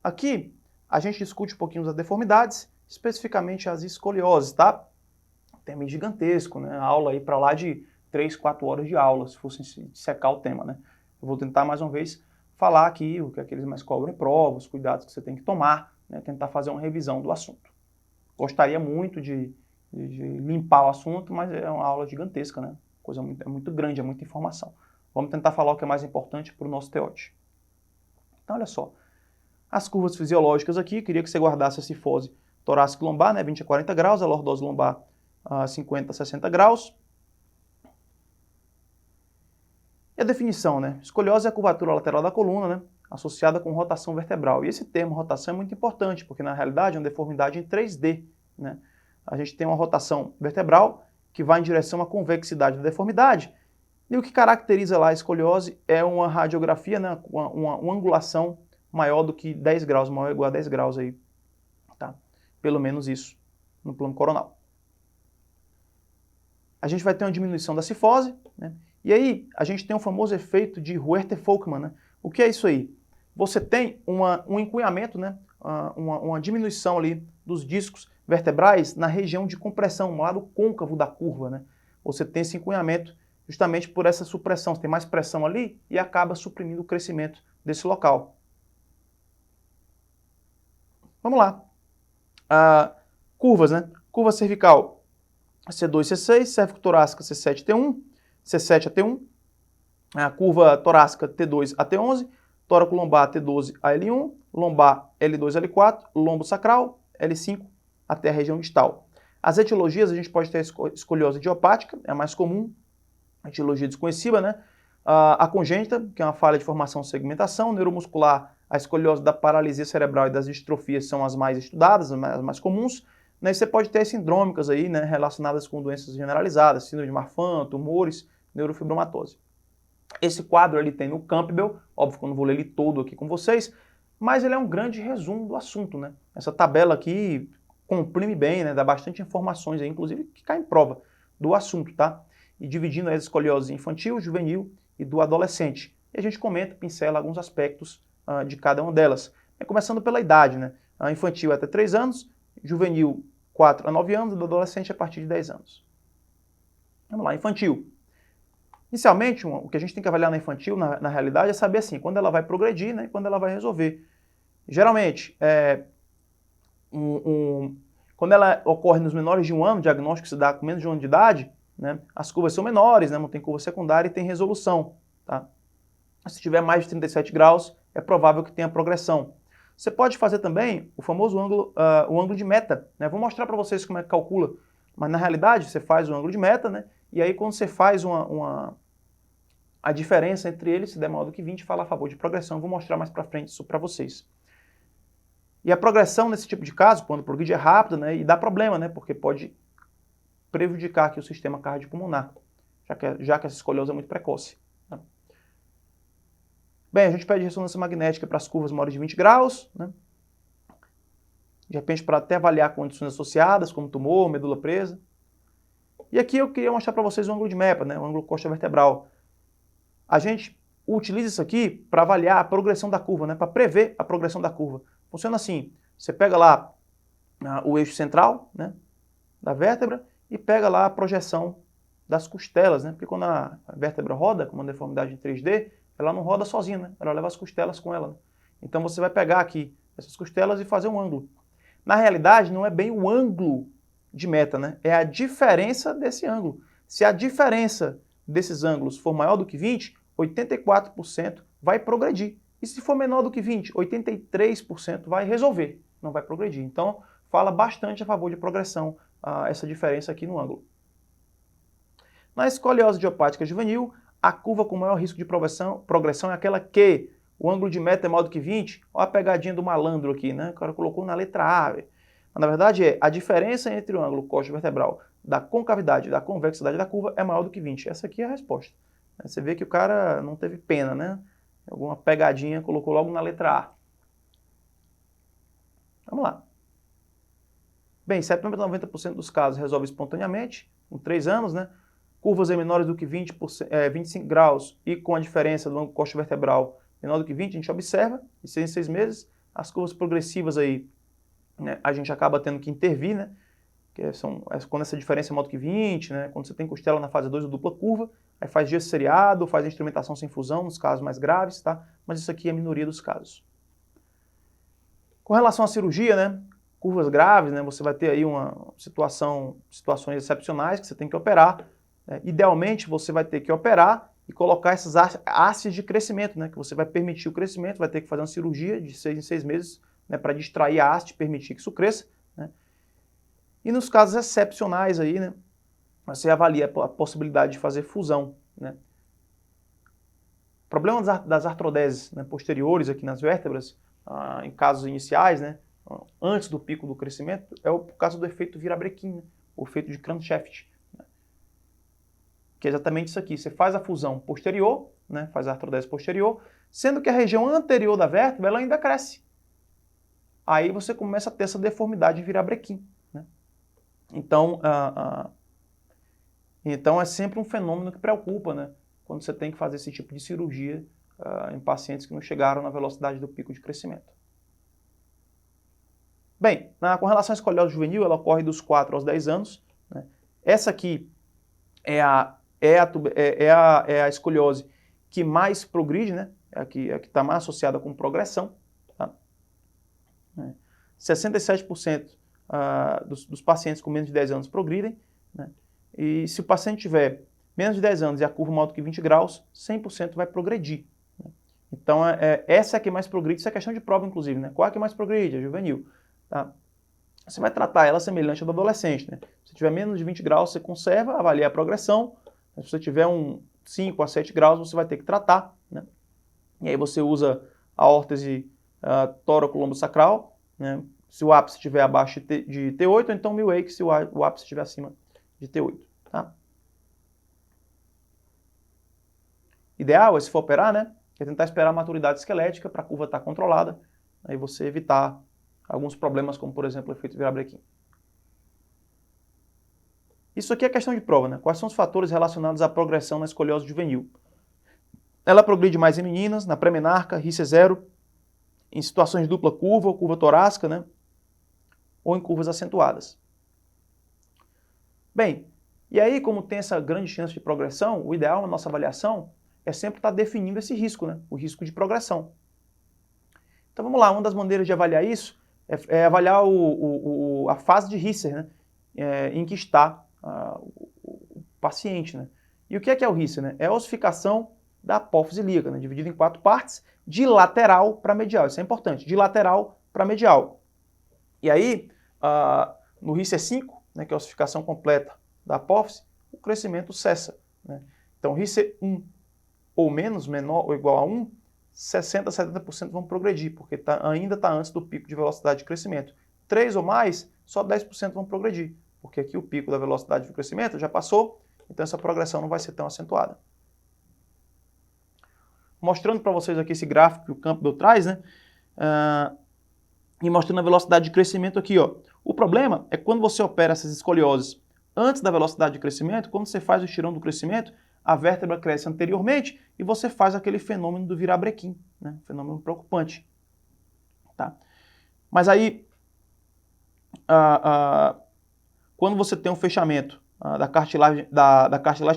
aqui a gente discute um pouquinho das deformidades, especificamente as escolioses, tá? Tema gigantesco, né? Aula aí para lá de 3, 4 horas de aula, se fosse secar o tema, né? Eu vou tentar mais uma vez falar aqui o que é que eles mais cobram em prova, os cuidados que você tem que tomar, né? Tentar fazer uma revisão do assunto. Gostaria muito de limpar o assunto, mas é uma aula gigantesca, né? Coisa é muito grande, é muita informação. Vamos tentar falar o que é mais importante para o nosso TEOT. Então, olha só. As curvas fisiológicas aqui, queria que você guardasse a cifose torácica e lombar, né? 20 a 40 graus, a lordose lombar 50 a 60 graus. E a definição, né? Escoliose é a curvatura lateral da coluna, né? Associada com rotação vertebral. E esse termo, rotação, é muito importante, porque na realidade é uma deformidade em 3D, né? A gente tem uma rotação vertebral que vai em direção à convexidade da deformidade. E o que caracteriza lá a escoliose é uma radiografia, né? Uma angulação maior do que 10 graus, maior ou igual a 10 graus aí, tá? Pelo menos isso no plano coronal. A gente vai ter uma diminuição da cifose, né? E aí a gente tem o famoso efeito de Huerter-Folkman, né? O que é isso aí? Você tem um encunhamento, né? Uma diminuição ali dos discos vertebrais na região de compressão, no lado côncavo da curva, né? Você tem esse encunhamento justamente por essa supressão, você tem mais pressão ali e acaba suprimindo o crescimento desse local. Vamos lá. Curvas, né? Curva cervical C2, C6, cérvico-torácica C7, T1, C7 a T1, a curva torácica T2 a T11, tóraco-lombar T12 a L1, lombar L2 a L4, lombo sacral L5 até a região distal. As etiologias, a gente pode ter a escoliose idiopática, é a mais comum, a etiologia desconhecida, né? A congênita, que é uma falha de formação e segmentação, neuromuscular, a escoliose da paralisia cerebral e das distrofias são as mais estudadas, as mais comuns. Né? Você pode ter as sindrômicas aí, né, relacionadas com doenças generalizadas, síndrome de Marfan, tumores, neurofibromatose. Esse quadro ele tem no Campbell, óbvio que eu não vou ler ele todo aqui com vocês, mas ele é um grande resumo do assunto, né? Essa tabela aqui comprime bem, né, dá bastante informações aí, inclusive que cai em prova do assunto, tá? E dividindo as escoliose infantil, juvenil e do adolescente. E a gente comenta, pincela alguns aspectos de cada uma delas. Começando pela idade, né? A infantil é até 3 anos, juvenil 4 a 9 anos, e do adolescente a partir de 10 anos. Vamos lá, infantil. Inicialmente, o que a gente tem que avaliar na infantil, na realidade, é saber assim, quando ela vai progredir, né, e quando ela vai resolver. Geralmente, quando ela ocorre nos menores de 1 ano, o diagnóstico se dá com menos de 1 ano de idade, né, as curvas são menores, né, não tem curva secundária e tem resolução. Tá? Se tiver mais de 37 graus, é provável que tenha progressão. Você pode fazer também o famoso ângulo, o ângulo de meta. Né? Vou mostrar para vocês como é que calcula. Mas na realidade, você faz o ângulo de meta, né? E aí quando você faz a diferença entre eles, se der maior do que 20, fala a favor de progressão. Eu vou mostrar mais para frente isso para vocês. E a progressão nesse tipo de caso, quando progride é rápida, né? E dá problema, né? Porque pode prejudicar aqui o sistema cardiopulmonar, já que essa escoliose é muito precoce. Né? Bem, a gente pede ressonância magnética para as curvas maiores de 20 graus, né? De repente para até avaliar condições associadas, como tumor, medula presa. E aqui eu queria mostrar para vocês o ângulo de MEPA, né? O ângulo costa vertebral. A gente utiliza isso aqui para avaliar a progressão da curva, né? Para prever a progressão da curva. Funciona assim, você pega lá o eixo central, né, da vértebra e pega lá a projeção das costelas, né? Porque quando a vértebra roda, com uma deformidade em 3D, ela não roda sozinha, né? Ela leva as costelas com ela. Né? Então você vai pegar aqui essas costelas e fazer um ângulo. Na realidade, não é bem o ângulo de meta, né? É a diferença desse ângulo. Se a diferença desses ângulos for maior do que 20, 84% vai progredir. E se for menor do que 20, 83% vai resolver, não vai progredir. Então, fala bastante a favor de progressão essa diferença aqui no ângulo. Na escoliose idiopática juvenil, a curva com maior risco de progressão é aquela que o ângulo de meta é maior do que 20. Olha a pegadinha do malandro aqui, né? O cara colocou na letra A. Mas, na verdade, a diferença entre o ângulo costo-vertebral da concavidade e da convexidade da curva é maior do que 20. Essa aqui é a resposta. Você vê que o cara não teve pena, né? Alguma pegadinha, colocou logo na letra A. Vamos lá. Bem, 70% a 90% dos casos resolve espontaneamente, com 3 anos, né? Curvas menores do que 25 graus e com a diferença do ângulo costo-vertebral menor do que 20, a gente observa, de 6 em 6 meses, As curvas progressivas aí, né, a gente acaba tendo que intervir, né? Quando essa diferença é maior do que 20, né? Quando você tem costela na fase 2 ou dupla curva, aí faz gesso seriado, faz instrumentação sem fusão nos casos mais graves, tá? Mas isso aqui é a minoria dos casos. Com relação à cirurgia, né? Curvas graves, né? Você vai ter aí situações excepcionais que você tem que operar. Né? Idealmente, você vai ter que operar e colocar essas hastes de crescimento, né? Que você vai permitir o crescimento, vai ter que fazer uma cirurgia de 6 em 6 meses, né? Para distrair a haste, permitir que isso cresça, né? E nos casos excepcionais aí, né? Você avalia a possibilidade de fazer fusão, né? O problema das artrodeses, né, posteriores aqui nas vértebras, em casos iniciais, né, antes do pico do crescimento, é por causa do efeito virabrequim, né, o efeito de Crankshaft, né, que é exatamente isso aqui. Você faz a fusão posterior, né, faz a artrodese posterior, sendo que a região anterior da vértebra ela ainda cresce. Aí você começa a ter essa deformidade virabrequim, né. Então é sempre um fenômeno que preocupa, né, quando você tem que fazer esse tipo de cirurgia em pacientes que não chegaram na velocidade do pico de crescimento. Bem, com relação à escoliose juvenil, ela ocorre dos 4 aos 10 anos. Né? Essa aqui é a escoliose que mais progride, né? É a que está mais associada com progressão. Tá? 67% dos pacientes com menos de 10 anos progridem. Né? E se o paciente tiver menos de 10 anos e a curva maior do que 20 graus, 100% vai progredir. Né? Então, essa é a que mais progride. Isso é questão de prova, inclusive. Né? Qual é a que mais progride? A juvenil. Tá? Você vai tratar ela semelhante à do adolescente. Né? Se tiver menos de 20 graus, você conserva, avalia a progressão. Se você tiver 5 a 7 graus, você vai ter que tratar. Né? E aí você usa a órtese tóraco-lombosacral, né? Se o ápice estiver abaixo de T8, ou então Milwake se o ápice estiver acima de T8. Tá? Ideal é, se for operar, né, é tentar esperar a maturidade esquelética para a curva estar controlada, aí você evitar alguns problemas, como por exemplo o efeito virabrequim. Isso aqui é questão de prova, né? Quais são os fatores relacionados à progressão na escoliose juvenil? Ela progride mais em meninas, na pré-menarca, RICE 0, em situações de dupla curva ou curva torácica, né? Ou em curvas acentuadas. Bem, e aí, como tem essa grande chance de progressão, o ideal na nossa avaliação é sempre estar definindo esse risco, né? O risco de progressão. Então vamos lá, uma das maneiras de avaliar isso é avaliar a fase de Risser, né? Em que está o paciente. Né? E o que é o Risser? Né? É a ossificação da apófise ilíaca, né? Dividida em 4 partes, de lateral para medial. Isso é importante, de lateral para medial. E aí, no Risser 5, né, que é a ossificação completa da apófise, o crescimento cessa. Né? Então, Risser 1 ou menos, menor ou igual a 1, 60% a 70% vão progredir, porque ainda está antes do pico de velocidade de crescimento. 3 ou mais, só 10% vão progredir, porque aqui o pico da velocidade de crescimento já passou, então essa progressão não vai ser tão acentuada. Mostrando para vocês aqui esse gráfico que o Campbell traz, né? E mostrando a velocidade de crescimento aqui, ó. O problema é que quando você opera essas escolioses antes da velocidade de crescimento, quando você faz o estirão do crescimento, a vértebra cresce anteriormente e você faz aquele fenômeno do virabrequim, né? Fenômeno preocupante. Tá? Mas aí, quando você tem um fechamento da cartilagem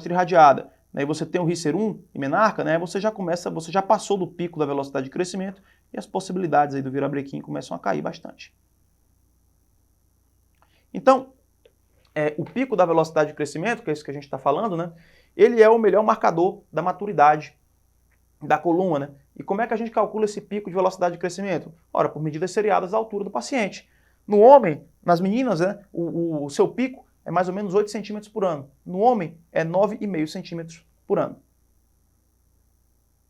trirradiada, né, e você tem o Risser 1 e menarca, né, você já passou do pico da velocidade de crescimento e as possibilidades aí do virabrequim começam a cair bastante. Então, o pico da velocidade de crescimento, que é isso que a gente está falando, né, ele é o melhor marcador da maturidade da coluna. Né? E como é que a gente calcula esse pico de velocidade de crescimento? Ora, por medidas seriadas da altura do paciente. No homem, nas meninas, né, o seu pico é mais ou menos 8 centímetros por ano. No homem, é 9,5 centímetros por ano.